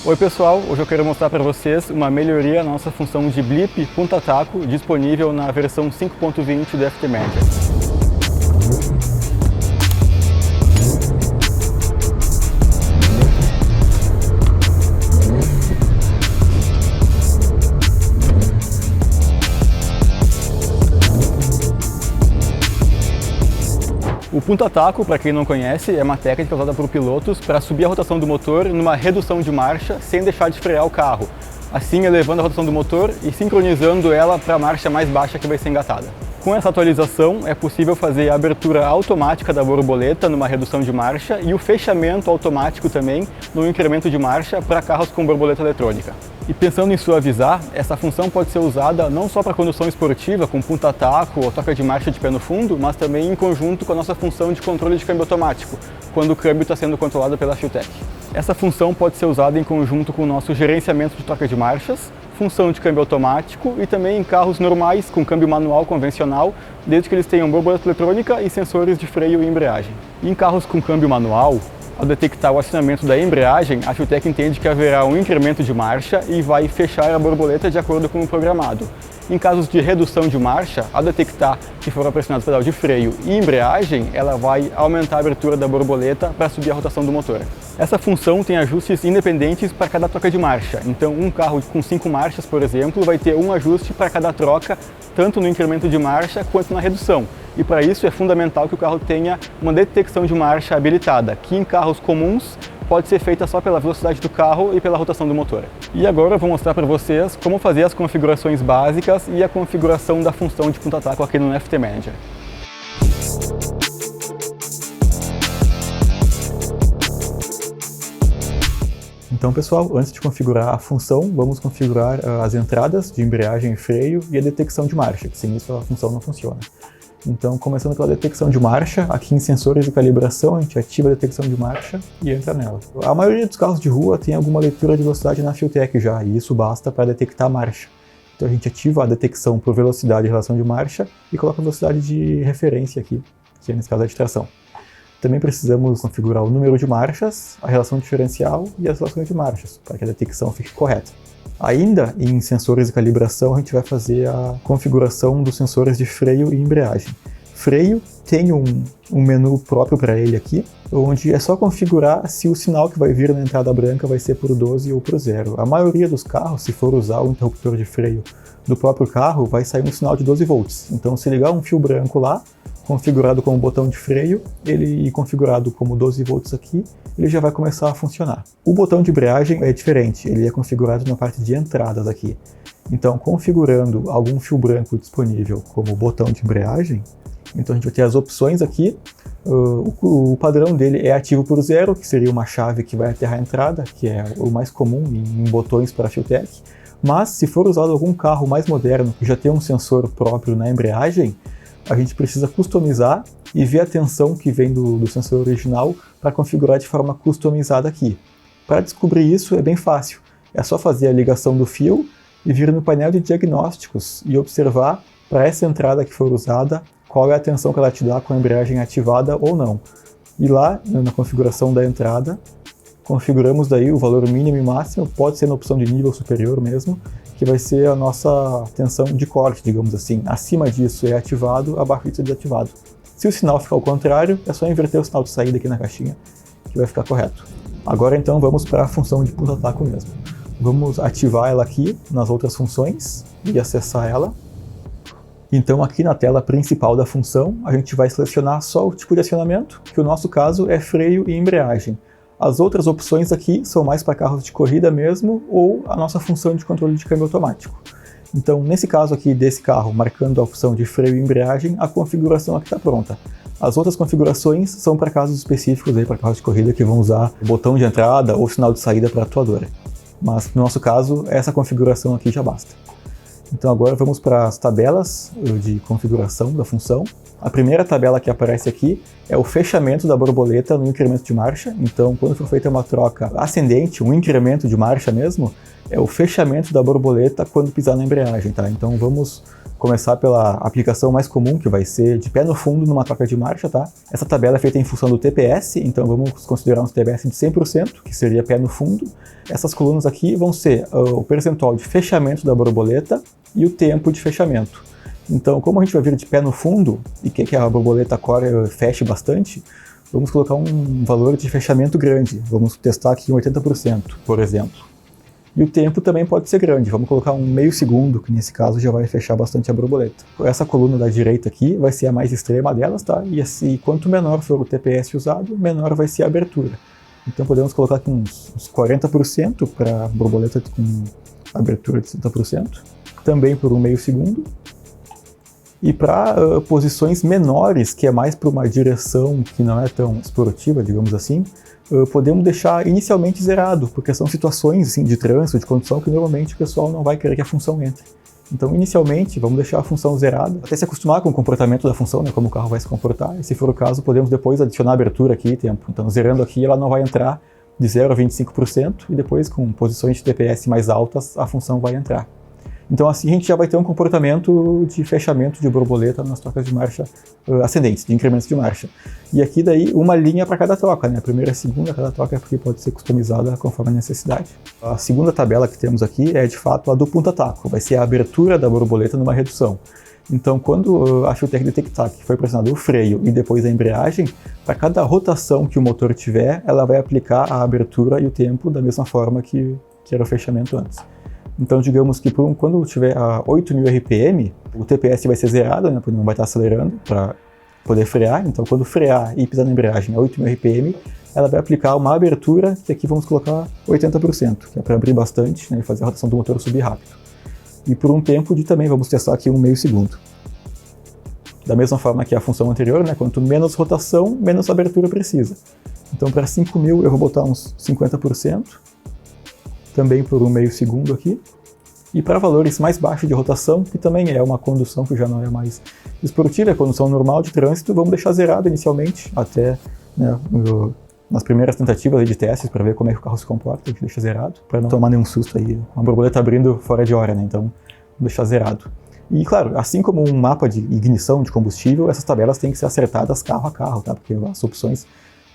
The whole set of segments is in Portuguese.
Oi pessoal, hoje eu quero mostrar para vocês uma melhoria na nossa função de blip punta-taco disponível na versão 5.20 do FTmedia. O punta-taco, para quem não conhece, é uma técnica usada por pilotos para subir a rotação do motor numa redução de marcha sem deixar de frear o carro, assim elevando a rotação do motor e sincronizando ela para a marcha mais baixa que vai ser engatada. Com essa atualização é possível fazer a abertura automática da borboleta numa redução de marcha e o fechamento automático também no incremento de marcha para carros com borboleta eletrônica. E pensando em suavizar, essa função pode ser usada não só para condução esportiva, com punta-taco ou troca de marcha de pé no fundo, mas também em conjunto com a nossa função de controle de câmbio automático, quando o câmbio está sendo controlado pela Fueltech. Essa função pode ser usada em conjunto com o nosso gerenciamento de troca de marchas, função de câmbio automático e também em carros normais com câmbio manual convencional, desde que eles tenham borboleta eletrônica e sensores de freio e embreagem. E em carros com câmbio manual, ao detectar o acionamento da embreagem, a Fueltech entende que haverá um incremento de marcha e vai fechar a borboleta de acordo com o programado. Em casos de redução de marcha, ao detectar que foram pressionados o pedal de freio e embreagem, ela vai aumentar a abertura da borboleta para subir a rotação do motor. Essa função tem ajustes independentes para cada troca de marcha. Então, um carro com 5 marchas, por exemplo, vai ter um ajuste para cada troca, tanto no incremento de marcha quanto na redução. E para isso é fundamental que o carro tenha uma detecção de marcha habilitada, que em carros comuns pode ser feita só pela velocidade do carro e pela rotação do motor. E agora eu vou mostrar para vocês como fazer as configurações básicas e a configuração da função de punta-taco aqui no FTmedia. Então pessoal, antes de configurar a função, vamos configurar as entradas de embreagem e freio e a detecção de marcha, que sem isso a função não funciona. Então, começando pela detecção de marcha, aqui em sensores de calibração, a gente ativa a detecção de marcha e entra nela. A maioria dos carros de rua tem alguma leitura de velocidade na Fueltech já, e isso basta para detectar a marcha. Então a gente ativa a detecção por velocidade e relação de marcha e coloca a velocidade de referência aqui, que nesse caso é de tração. Também precisamos configurar o número de marchas, a relação diferencial e as relações de marchas, para que a detecção fique correta. Ainda em sensores de calibração, a gente vai fazer a configuração dos sensores de freio e embreagem. Freio tem um menu próprio para ele aqui, onde é só configurar se o sinal que vai vir na entrada branca vai ser por 12 ou por 0. A maioria dos carros, se for usar o interruptor de freio do próprio carro, vai sair um sinal de 12 volts. Então, se ligar um fio branco lá, configurado como botão de freio, ele configurado como 12 volts aqui, ele já vai começar a funcionar. O botão de embreagem é diferente, ele é configurado na parte de entradas aqui. Então, configurando algum fio branco disponível como botão de embreagem, então a gente vai ter as opções aqui. O padrão dele é ativo por 0, que seria uma chave que vai aterrar a entrada, que é o mais comum em botões para a Fueltech. Mas, se for usado algum carro mais moderno, que já tem um sensor próprio na embreagem, a gente precisa customizar e ver a tensão que vem do sensor original para configurar de forma customizada aqui. Para descobrir isso é bem fácil, é só fazer a ligação do fio e vir no painel de diagnósticos e observar para essa entrada que for usada qual é a tensão que ela te dá com a embreagem ativada ou não. E lá na configuração da entrada, configuramos daí o valor mínimo e máximo, pode ser na opção de nível superior mesmo, que vai ser a nossa tensão de corte, digamos assim. Acima disso é ativado, abaixo disso é desativado. Se o sinal ficar ao contrário, é só inverter o sinal de saída aqui na caixinha, que vai ficar correto. Agora então vamos para a função de punta-taco mesmo. Vamos ativar ela aqui nas outras funções e acessar ela. Então aqui na tela principal da função, a gente vai selecionar só o tipo de acionamento, que no nosso caso é freio e embreagem. As outras opções aqui são mais para carros de corrida mesmo, ou a nossa função de controle de câmbio automático. Então, nesse caso aqui desse carro, marcando a opção de freio e embreagem, a configuração aqui está pronta. As outras configurações são para casos específicos, para carros de corrida que vão usar o botão de entrada ou sinal de saída para a atuadora. Mas no nosso caso, essa configuração aqui já basta. Então agora vamos para as tabelas de configuração da função. A primeira tabela que aparece aqui é o fechamento da borboleta no incremento de marcha. Então, quando for feita uma troca ascendente, um incremento de marcha mesmo, é o fechamento da borboleta quando pisar na embreagem, tá? Então vamos começar pela aplicação mais comum, que vai ser de pé no fundo numa troca de marcha, tá? Essa tabela é feita em função do TPS, então vamos considerar um TPS de 100%, que seria pé no fundo. Essas colunas aqui vão ser o percentual de fechamento da borboleta e o tempo de fechamento. Então, como a gente vai vir de pé no fundo e quer que a borboleta core feche bastante, vamos colocar um valor de fechamento grande. Vamos testar aqui em 80%, por exemplo. E o tempo também pode ser grande, vamos colocar um meio segundo, que nesse caso já vai fechar bastante a borboleta. Essa coluna da direita aqui vai ser a mais extrema delas, tá? E assim, quanto menor for o TPS usado, menor vai ser a abertura. Então podemos colocar aqui uns 40% para a borboleta com abertura de 60%, também por um meio segundo. E para posições menores, que é mais para uma direção que não é tão esportiva, digamos assim, podemos deixar inicialmente zerado, porque são situações assim, de trânsito, de condução, que normalmente o pessoal não vai querer que a função entre. Então, inicialmente, vamos deixar a função zerada, até se acostumar com o comportamento da função, né, como o carro vai se comportar, e se for o caso, podemos depois adicionar abertura aqui e tempo. Então, zerando aqui, ela não vai entrar de 0 a 25%, e depois, com posições de TPS mais altas, a função vai entrar. Então assim a gente já vai ter um comportamento de fechamento de borboleta nas trocas de marcha ascendentes, de incrementos de marcha. E aqui daí uma linha para cada troca, né? A primeira e a segunda, cada troca porque pode ser customizada conforme a necessidade. A segunda tabela que temos aqui é de fato a do punta-taco, vai ser a abertura da borboleta numa redução. Então quando a filter detectar que foi pressionado o freio e depois a embreagem, para cada rotação que o motor tiver, ela vai aplicar a abertura e o tempo da mesma forma que era o fechamento antes. Então, digamos que quando tiver a 8.000 RPM, o TPS vai ser zerado, né, porque não vai estar acelerando para poder frear. Então, quando frear e pisar na embreagem a 8.000 RPM, ela vai aplicar uma abertura, que aqui vamos colocar 80%, que é para abrir bastante, né, e fazer a rotação do motor subir rápido. E por um tempo de também, vamos testar aqui um meio segundo. Da mesma forma que a função anterior, né, quanto menos rotação, menos abertura precisa. Então, para 5.000 eu vou botar uns 50%. Também por um meio segundo aqui, e para valores mais baixos de rotação, que também é uma condução que já não é mais esportiva, é condução normal de trânsito, vamos deixar zerado inicialmente, até né, nas primeiras tentativas de testes, para ver como é que o carro se comporta, a gente deixa zerado, para não tomar nenhum susto aí, uma borboleta abrindo fora de hora, né, então vamos deixar zerado. E claro, assim como um mapa de ignição de combustível, essas tabelas têm que ser acertadas carro a carro, tá, porque as opções...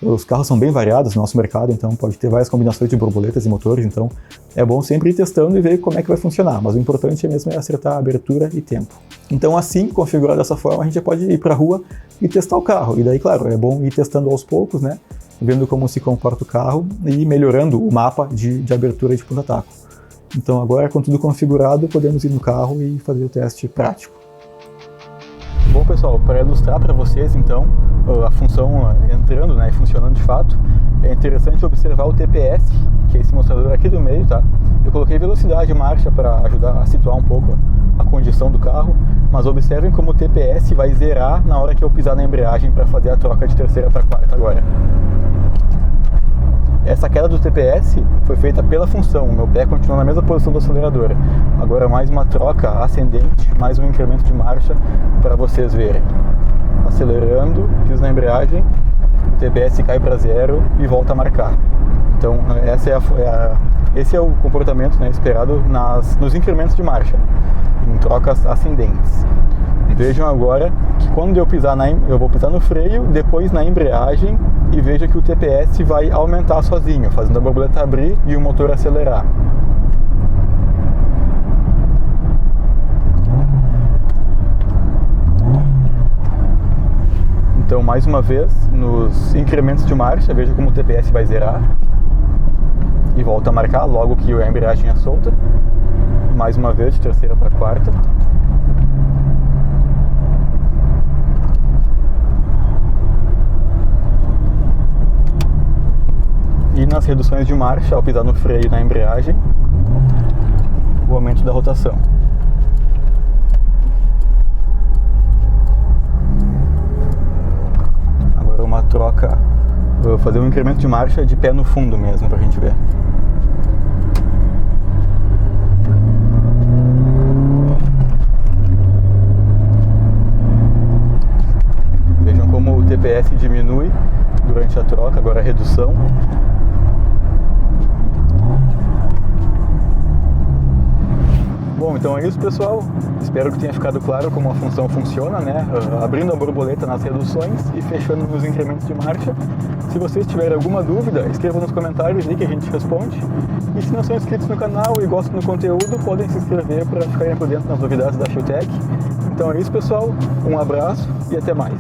Os carros são bem variados no nosso mercado, então pode ter várias combinações de borboletas e motores, então é bom sempre ir testando e ver como é que vai funcionar, mas o importante mesmo é acertar a abertura e tempo. Então assim, configurado dessa forma, a gente já pode ir para a rua e testar o carro, e daí claro, é bom ir testando aos poucos, né, vendo como se comporta o carro e melhorando o mapa de abertura de punta-taco. Então agora, com tudo configurado, podemos ir no carro e fazer o teste prático. Bom pessoal, para ilustrar para vocês então a função entrando, né, e funcionando de fato, é interessante observar o TPS, que é esse mostrador aqui do meio, tá? Eu coloquei velocidade e marcha para ajudar a situar um pouco a condição do carro, mas observem como o TPS vai zerar na hora que eu pisar na embreagem para fazer a troca de terceira para quarta agora. Essa queda do TPS foi feita pela função, o meu pé continua na mesma posição do acelerador. Agora mais uma troca ascendente, mais um incremento de marcha para vocês verem. Acelerando, piso na embreagem, o TPS cai para zero e volta a marcar. Então esse é o comportamento, né, esperado nos incrementos de marcha, em trocas ascendentes. Vejam agora que quando eu vou pisar no freio, depois na embreagem, e veja que o TPS vai aumentar sozinho, fazendo a borboleta abrir e o motor acelerar. Então, mais uma vez, nos incrementos de marcha, veja como o TPS vai zerar e volta a marcar logo que a embreagem é solta. Mais uma vez, de terceira para quarta. E nas reduções de marcha, ao pisar no freio e na embreagem, o aumento da rotação. Agora uma troca, vou fazer um incremento de marcha de pé no fundo mesmo, pra gente ver. Vejam como o TPS diminui durante a troca, agora a redução. Bom, Então é isso, pessoal. Espero que tenha ficado claro como a função funciona, né? Abrindo a borboleta nas reduções e fechando nos incrementos de marcha. Se vocês tiverem alguma dúvida, escrevam nos comentários aí que a gente responde. E se não são inscritos no canal e gostam do conteúdo, podem se inscrever para ficarem por dentro das novidades da Shieldtech. Então é isso, pessoal. Um abraço e até mais.